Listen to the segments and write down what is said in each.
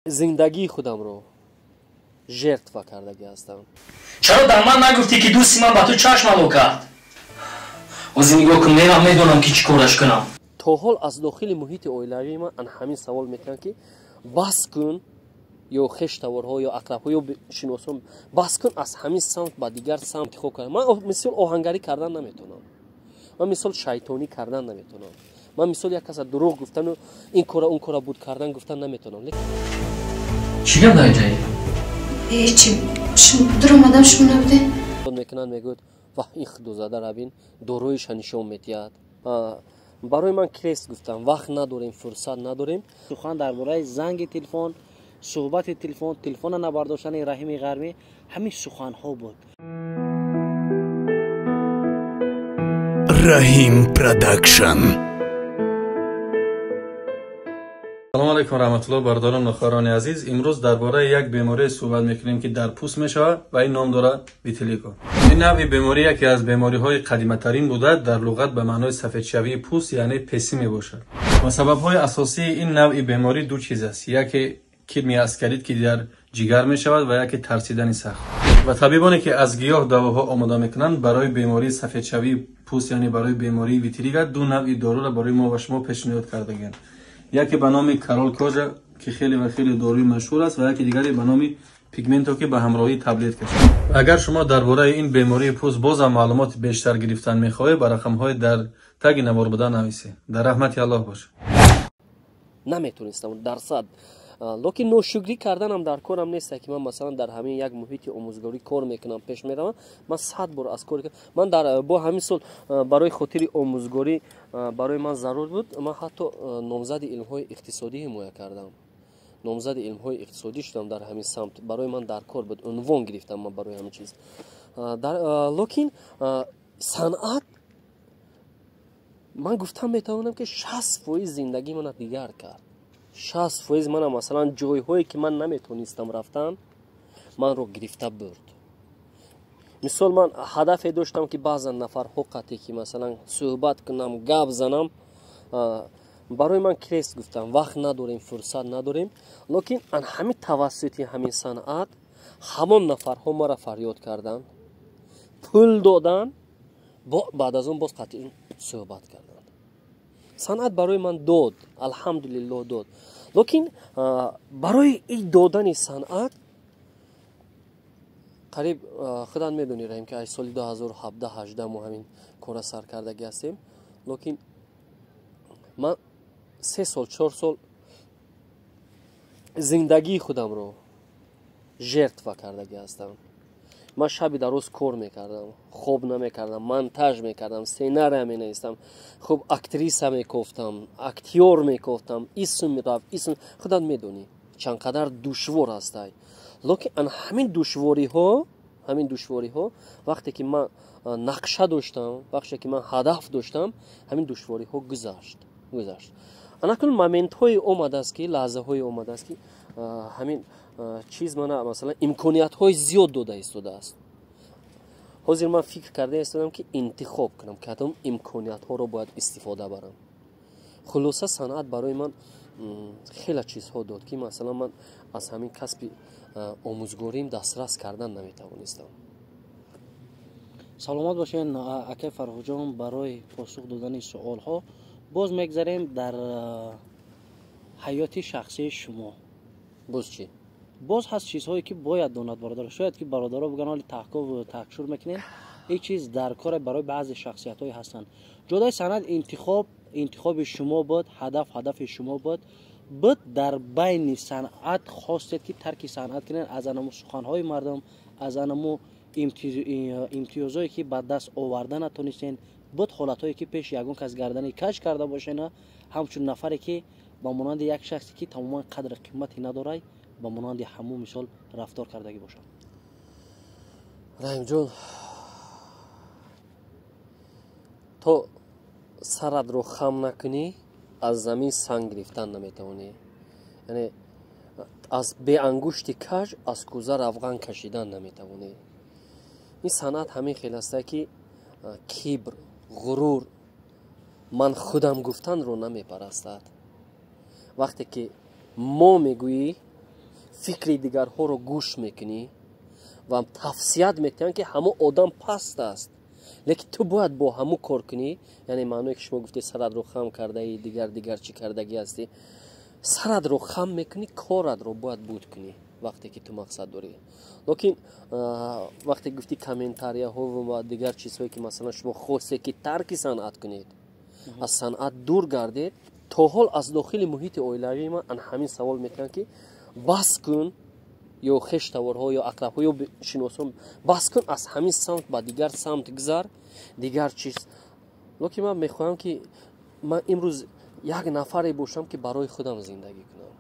زندگی خودم رو ژرتوا کردگی هستم. چرا در من نگفتی که دوستی من با تو چشم الو کرد؟ اوزی نگاه کن، میرم میدونم که چی کارش کنم. تا حال از داخل محیط اویلوی من همین سوال میکنن که بس کن، یا خشتورها یا اقربها یا شناسان بس کن از همین سمت با دیگر سمت خوب کنم. من مثل آهنگری کردن نمیتونم، من مثل شیطانی کردن نمیتونم، من مثل یک کس دروغ گفتن و این کارا اون کارا بود کردن گفتن نمیتونم. چی گم داری جایی؟ هیچی، در اومدم شما نبوده؟ میکنن میگوید واه این خدوزاده را بین درویش نشون میدهد. برای من کریست گفتم وقت نداریم، فرصت نداریم. سخن درباره زنگ تلفن، صحبت تلفن، تلفن نبرداشتن رحیم غرمی، همین سخن ها بود. رحیم پروداکشن. سلام علیکم رحمت الله برادران و خواهران عزیز. امروز درباره یک بیماری صحبت میکنیم که در پوست میشود و این نام داره ویتیلیگو. این نوع بیماری یکی از بیماری های قدیمی ترین بوده، در لغت به معنای سفید شوی پوست یعنی پسی میباشد. و سبب های اساسی این نوع بیماری دو چیز است، یکی کرمی اسکریت که در جگر میشود و یکی ترسیدن سخت. و طبیبانی که از گیاه دواها آماده میکنند برای بیماری سفید شوی پوست یعنی برای بیماری ویتیلیگو دو نوع دارو را برای ما و شما پیشنهاد کردند. یکی به نام کارول کوژا که خیلی و خیلی داروی مشهور است و یکی دیگری به نام پیگمنتو که به همراهی تبلیت کشید. اگر شما درباره این بیماری پوست باز معلومات بیشتر گرفتن میخواهید بر رقم‌های در تگ نوار بوده نویسید. در رحمت الله باش. نمیتونستم درصد، لکن نوشگری کردنم در کارم نیست که من مثلا در همین یک محیط آموزگاری کار میکنم پیش میرم. من 100 بار از کار من در با همین سال برای خاطر آموزگاری برای من ضرور بود. من حتی نامزد علم های اقتصادی حمایت کردم، نامزد علم های اقتصادی شدم در همین سمت. برای من در کار بود، عنوان گرفتم من برای همین چیز. لکن صنعت من گفتم میتونم که 60% زندگی من دیگر کرد. 60% من مثلا جای هایی که من نمیتونستم رفتن من رو گرفته برد. مثال من هدف داشتم که بعضا نفر حقیقتی که مثلا صحبت کنم گپ زنم، برای من کریست گفتم وقت نداریم، فرصت نداریم. لکن همین توسط همین صنعت همان نفرها ما را فریاد کردن، پول دادن، بعد از اون باز قطعی صحبت کردن. صنعت برای من داد، الحمدلله داد. لکن برای این دادن صنعت قریب خودت میدونی رحیم که سال 2017-18 ما همین کار سر کردگی هستیم. لکن من 3 سال 4 سال زندگی خودم رو ژرتوا کردگی هستم. من شب در روز کار میکردم، خوب نمیکردم، مونتاژ میکردم، سیناری می نوشتم، خوب اکتریس میگفتم، اکتیور میگفتم، اسم میرفت، اسم خودت میدونی چقدر دشوار است. لکن همین دشواری ها وقتی که من نقشه داشتم، وقتی که من هدف داشتم، همین دشواری ها گذشت. انا کل مومنت های اومده است که لحظه های اومده است که همین چیز من مثلا امکانیت های زیاد داده است. حاضر من فکر کرده استم که انتخاب کنم که کدام امکانیت ها رو باید استفاده برم. خلاصه صنعت برای من خیلی چیزها داد که مثلا من از همین کسب آموزگاریم دسترس کردن نمیتوانستم. سلامت باشین اکای فرخ جان. برای پاسخ دادن سوال ها باز میگذاریم در حیات شخصی شما. باز چی؟ باز هست چیزهایی که باید داند برادر. شاید که برادرها بگن حالی تحقیق و تکشور میکنین، این چیز در کار برای بعضی شخصیت هایی هستن. جدای صنعت انتخاب شما بود، هدف شما بود در بین صنعت خواستید که ترک صنعت کنین، از انمو سخنهای مردم، از انمو امتیازهایی که به دست آوردن نتونستین، بود حالتهایی که پیش یگون کس گردنی کش کرده باشین، همچون نفری که با مانند یک شخصی که تماما قدر قیمتی نداره با مانند همو مثال رفتار کردگی باشن. رحیم جان، تو سرت رو خم نکنی از زمین سنگ گرفتن نمیتونی. یعنی از به انگشت کج از کوزه روغن کشیدن نمیتونی. این صنعت همین خیلی است که کبر، غرور، من خودم گفتن رو نمیپرستد. وقتی که ما میگویی фикри дигарҳоро гӯш мекунӣ ва тавсият мекунанд ки ҳамон одам паст аст, лекин ту бояд бо ҳамун кор кунӣ. яъне маъное ки шумо гуфтед саратро хам кардаи дигар чӣ кардагӣ ҳастӣ, саратро хам мекунӣ, коратро бояд буд кунӣ вақте ки ту мақсад дорӣ. лекин вақте гуфти комментарияҳо ва дигар чизҳое ки масалан шумо хостед ки тарки санъат кунед, аз санъат дур гардед, то ҳол аз дохили муҳити оилавии ман ҳамин савол мекунанд ки бас кун, ё хештаворҳо ё ақрабҳо ё шиносон, бас кун аз ҳамин самт ба дигар самт гузар, дигар чиз. лекин ман мехоҳам ки ман имрӯз як нафаре бошам ки барои худам зиндагӣ кунам.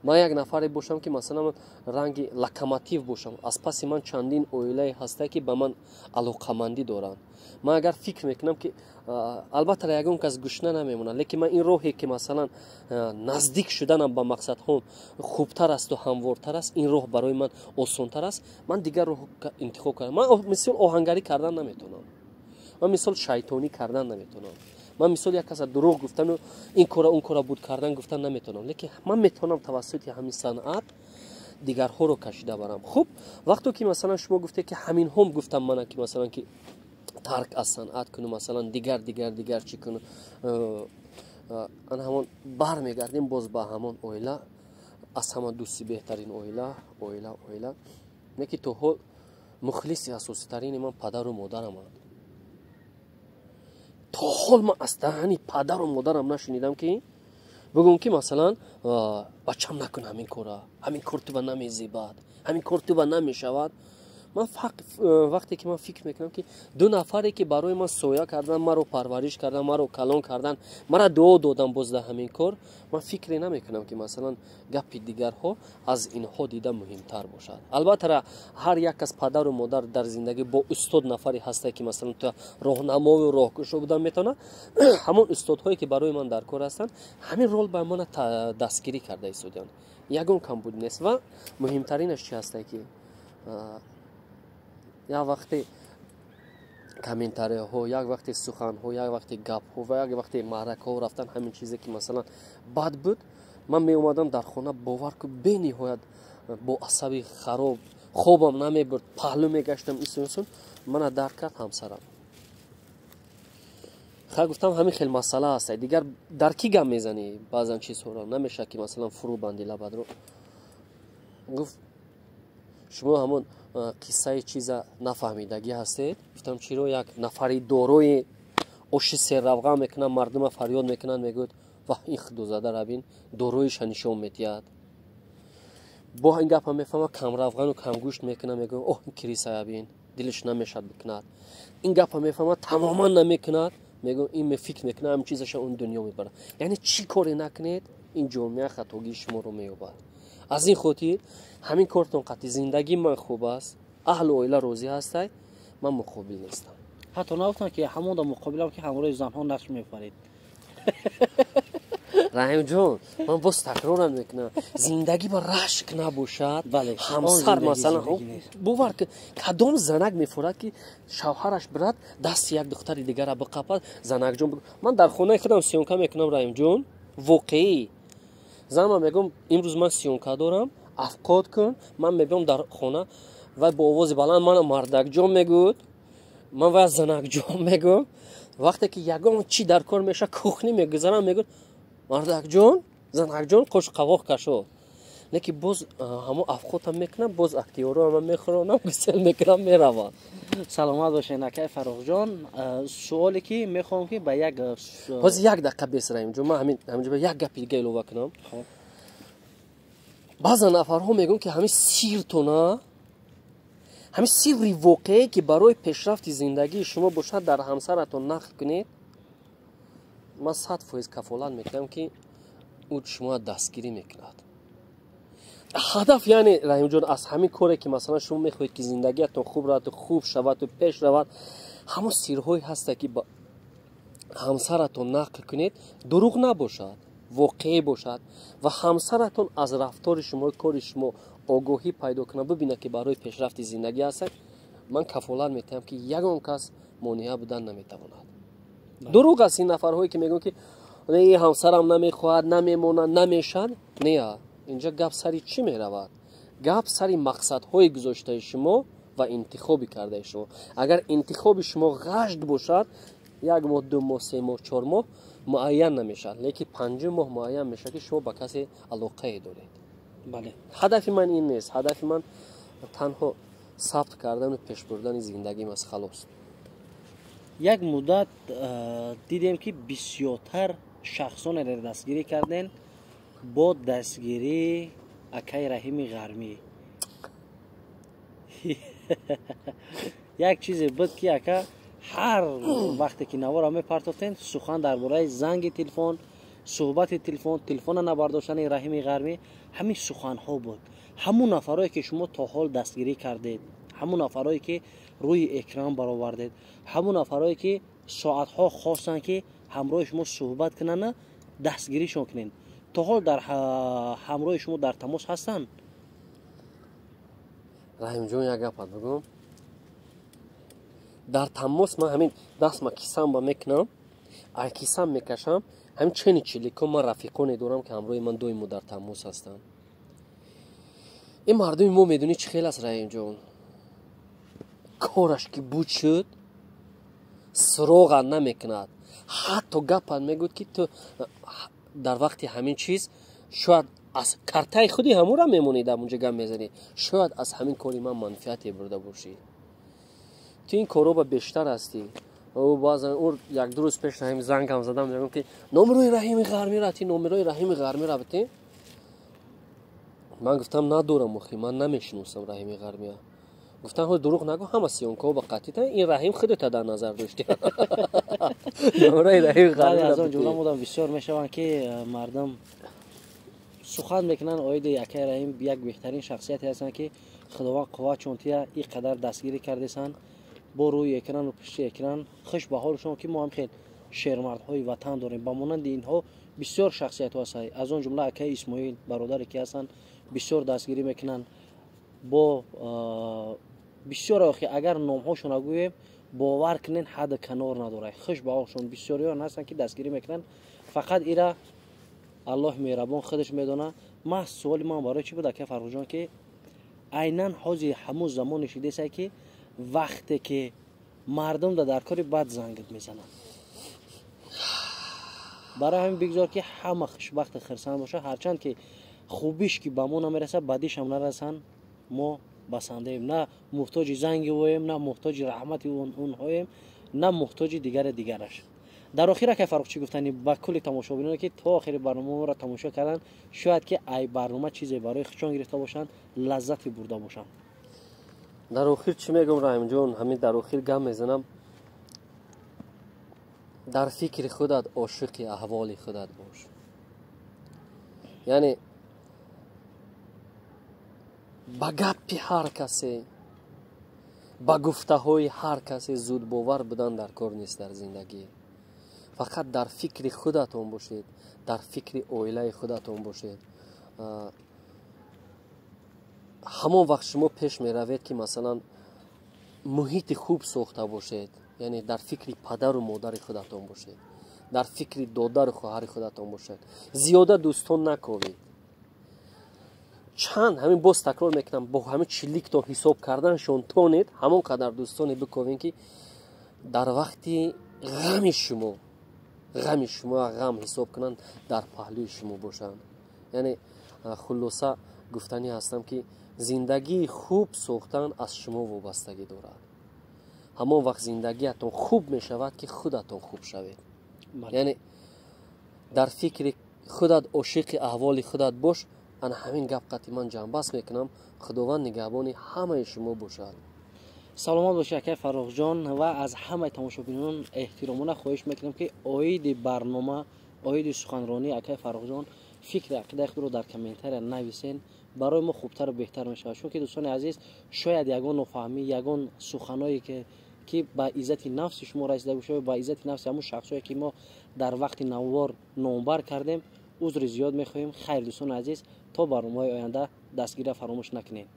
ман як нафаре бошам ки масалан ранги локомотив бошам. аз паси ман чандин оилае ҳастае ки ба ман алоқамандӣ доранд. ман агар фикр мекунам ки албатта ягон кас гӯшна намемонад, лекин ман ин роҳе ки масалан наздик шуданам ба мақсадҳом хубтар асту ҳамвортар аст, ин роҳ барои ман осонтар аст, ман дигар роҳ интихоб кардам. ман мисол оҳангарӣ кардан наметавонам, ман мисол шайтонӣ кардан наметавонам, ман мисол як каса дурӯғ гуфтану ин кора он кора буд кардан гуфтан наметавонам, лекин ман метавонам тавассути ҳамин санъат дигарҳоро кашида барам. хуб, вақто ки масалан шумо гуфтед ки ҳаминҳом гуфтам мана ки масалан ки тарк аз санъат куну, масалан дигар чӣ куну, ана ҳамон бармегардем боз ба ҳамон оила, аз ҳама дӯсти беҳтарин оила. не ки то ҳол мухлиси асоситарини ман падару модараманд. то ҳол ман аз таҳани падару модарам нашунидам ки бигӯм ки масалан бачам накун ҳамин кора, ҳамин кор ту ба намезебад, ҳамин кор ту ба намешавад. ман вақте ки ман фикр мекунам ки ду нафаре ки барои ман соя кардан, маро парвариш кардан, маро калон кардан, мара дуо додан боз да ҳамин кор, ман фикре намекунам ки масалан гапи дигарҳо аз инҳо дида муҳимтар бошад. албатта ҳар як кас падару модар дар зиндагӣ бо устод нафаре ҳастае ки масалан ту роҳнамою роҳкушо будан метавонад. ҳамон устодҳое ки барои ман дар кор ҳастанд, ҳамин рол ба мана дастгирӣ карда истоданд. ягон камбуд нест. ва муҳимтаринаш чӣ ҳастае ки як вақте комментарияҳо, як вақте суханҳо, як вақте гапҳо ва як вақте маъракаҳо рафтан ҳамин чизе ки масалан бад буд, ман меомадам дар хона, бовар кун бениҳоят бо асаби хароб, хобам намебурд, паҳлӯ мегаштам, инсон мана дарк кард ҳамсарам. хай гуфтам ҳамин хел масъала аст, дигар дар ки гам мезанӣ баъзан чизҳоро, намеша ки масалан фурӯ банди лабадро. гуфт шумо ҳамон қиссаи чиза нафаҳмидагӣ ҳастед? гуфтам чиро? як нафари дорои оши серравған мекунад, мардума фарёд мекунад, мегӯяд ваҳ ин худозада рабин дороиша нишон метиҳад. бо ин гапа мефаҳма камравғану камгӯшт мекунад, мегӯяд оҳ ин кирисая бин дилш намешад бикунад. ин гапа мефаҳма тамоман намекунад, мегӯяд ин фикр мекунад ҳамин чизаша он дунё мебарад. яъне чӣ коре накунед ин ҷомеа хатогии шуморо меёбад. аз ин хотир ҳамин кортон қатъи зиндагӣ ман хуб аст, аҳлу оила розӣ ҳастай, ман муқобил нестам. ҳатто нафтам ки ҳамонда муқобилам ки ҳамроҳи занҳо нақш мефарид. раҳимҷон, ман боз такрорам мекунам, зиндагӣ ба рашк набошад. ҳамсар масалан бовар ки кадом занак мефорад ки шавҳараш бирад дасти як духтари дигара биқапад, занакҷон. ман дар хонаи худам сиёнка мекунам, раҳимҷон, воқеӣ занам мегӯям имрӯз ман сиёнка дорам, афқот кун. ман мебиём дар хона, вай бо овози баланд мана мардакҷон мегӯяд, ман вай занакҷон мегӯям. вақте ки ягон чӣ дар кор меша, кухни мегузарам, мегӯяд мардакҷон, занакҷон, қош қавоқ кашо. лекин боз ҳамо афқотам мекунам, боз актиёроам мехӯронам, гусел мекунам, меравам. саломат бошед накай Фарохҷон. суоле ки мехоҳам ки ба як ҳозир як дақиқа бесраем ҷо, ман ҳаминҷо як гапи дига илова кунам. баъзан нафарҳо мегӯям ки ҳамин сиртона, ҳамин сирри воқеӣ ки барои пешрафти зиндагии шумо бошад дар ҳамсаратон нақл кунед. ман 100% кафолат мекунам ки ӯ шумо дастгирӣ мекунад. ҳадаф яъне раҳимҷон аз ҳамин коре ки масалан шумо мехоҳед ки зиндагиятон хуб равад, хуб шаваду пеш равад, ҳамон сирҳое ҳаста ки ба ҳамсаратон нақл кунед, дурӯғ набошад, воқеӣ бошад ва ҳамсаратон аз рафтори шумо, кори шумо огоҳӣ пайдо кунад, бубинад ки барои пешрафти зиндагӣ ҳастед. ман кафолат метиҳам ки ягон кас монеа будан наметавонад. дурӯғ аст ин нафарҳое ки мегӯянд ки ҳамсарам намехоҳад, намемонад, намешад. не, اینجا گپ سری چی میرود؟ گپ سری مقصدهای گذاشته شما و انتخاب کرده شما. اگر انتخاب شما غشت باشد، 1 ماه 2 ماه 3 ماه 4 ماه معین نمیشه، لیکن 5 ماه معین میشه که شما با کسی علاقه دارید. بله. هدف من این نیست. هدف من تنها ثبت کردن و پیش بردن زندگیم است، خلاص. یک مدت دیدیم که بسیارتر شخصان را دستگیری کردن با دستگیری اکای رحیم غرمی. یک چیز بود که اکا هر وقتی که نوار همه پرتاتن سخن درباره زنگ تلفن، صحبت تلفن نبرداشتن رحیم غرمی، همین سخن ها بود. همون نفرایی که شما تا حال دستگیری کردید، همون نفرایی که روی اکران برآوردید، همون نفرایی که ساعت ها خواستن که همراه شما صحبت کنن، دستگیریشون کنین، تا حال در همراه شما در تماس هستن؟ رحیم جون یک گپ بگم. در تماس من همین دست ما کیسم با میکنم، ای کیسم میکشم، همین چنین چلیکم من رفیقانی دارم که همراه من دوی در تماس هستن. این مردم ما میدونی چه خیلی است رحیم جون؟ کارش که بود شد سراغ نمیکند، حتی گپ میگوید که تو در وقت همین چیز شاید از کارتای خودی همون را میمونید، در اونجا گم میزنی، شاید از همین کاری من منفعتی برده باشی. تو این کارو با بیشتر هستی. او بازن اون 1-2 روز پیش همین زنگ هم زدم، میگم که نمره رحیم غرمی را تی نمره رحیم غرمی را بده. من گفتم ندارم مخی، من نمیشناسم رحیم غرمی. گفتن ها دروغ نگو، همه سیونکو با قطعیت این رحیم خودت در نظر داشتی. نمره رحیم غرمی از اون جمله مودم بسیار میشوند که مردم سخن میکنن اوید یکی رحیم یک بهترین شخصیتی هستن که خداوند قوت چونتیا این قدر دستگیری کرده سن با روی اکران و پشت اکران. خوش به حالشون که ما هم خیلی شیرمردهای وطن داریم، با مانند اینها بسیار شخصیت ها هستن. از اون جمله اکی اسماعیل برادر که هستن بسیار دستگیری میکنن با بسیار آخی. اگر نام هاشون نگویم باور کنین حد کنار نداره. خوش به حالشون بسیاریان هستن که دستگیری میکنن. فقط ایرا الله مهربان خودش میدونه. ما سوال من برای چی بود که فرخ جان که عیناً حاضی همون زمان شده که وقتی که مردم در کاری بد زنگت میزنن، برای همین بگذار که همه خوشبخت خرسان باشه، هرچند که خوبیش که به ما نمیرسه بدیش هم نرسن، ما بسنده ایم، نه محتاج زنگ اویم، نه محتاج رحمت اونهایم، نه محتاج دیگرش. در آخر که فرخ چی گفتنی با کل تماشاگران که تا آخر برنامه را تماشا کردن، شاید که ای برنامه چیزی برای خودشان گرفته باشند، لذتی برده باشند. در آخر چی میگم رحیم جان؟ همین در آخر گم میزنم، در فکر خودت عاشق احوال خودت باش. یعنی با گپ هر کسی، با گفته های هر کسی زود باور بدن در کار نیست در زندگی. فقط در فکر خودتون باشید، در فکر عائله خودتون باشید. همون وقت شما پیش می روید که مثلا محیط خوب ساخته باشید، یعنی در فکر پدر و مادر خودتون باشید، در فکر دادر و خواهر خودتون باشید. زیاده دوستان نکوید. چند همین باز تکرار میکنم، با همین چلیک تا حساب کردنشون تونید همون قدر دوستانی بکوین که در وقتی غم شما غم حساب کنن در پهلوی شما باشن. یعنی خلاصه گفتنی هستم که زندگی خوب ساختن از شما وابستگی دارد. همون وقت زندگیتون خوب می شود که خودتون خوب شوید. یعنی در فکر خودت عاشق احوال خودت باش. انا همین گپ قطعی من جنبست میکنم. خداوند نگهبان همه شما باشد. سلامت باشه که فرخ جان و از همه تماشاگران احترامونه خواهش میکنم که آید برنامه، آید سخنرانی اکای فرخ جان فکر عقیده خود رو در کامنتر نویسین، برای ما خوبتر و بهتر میشه. چون که دوستان عزیز شاید یگان نفهمی، یگان سخنایی که با عزت نفس شما رسیده باشه، با عزت نفس همون شخصایی که ما در وقت نوار نامبر کردیم عذر زیاد میخواهیم. خیر دوستان عزیز، تا برنامه آینده دستگیری فراموش نکنید.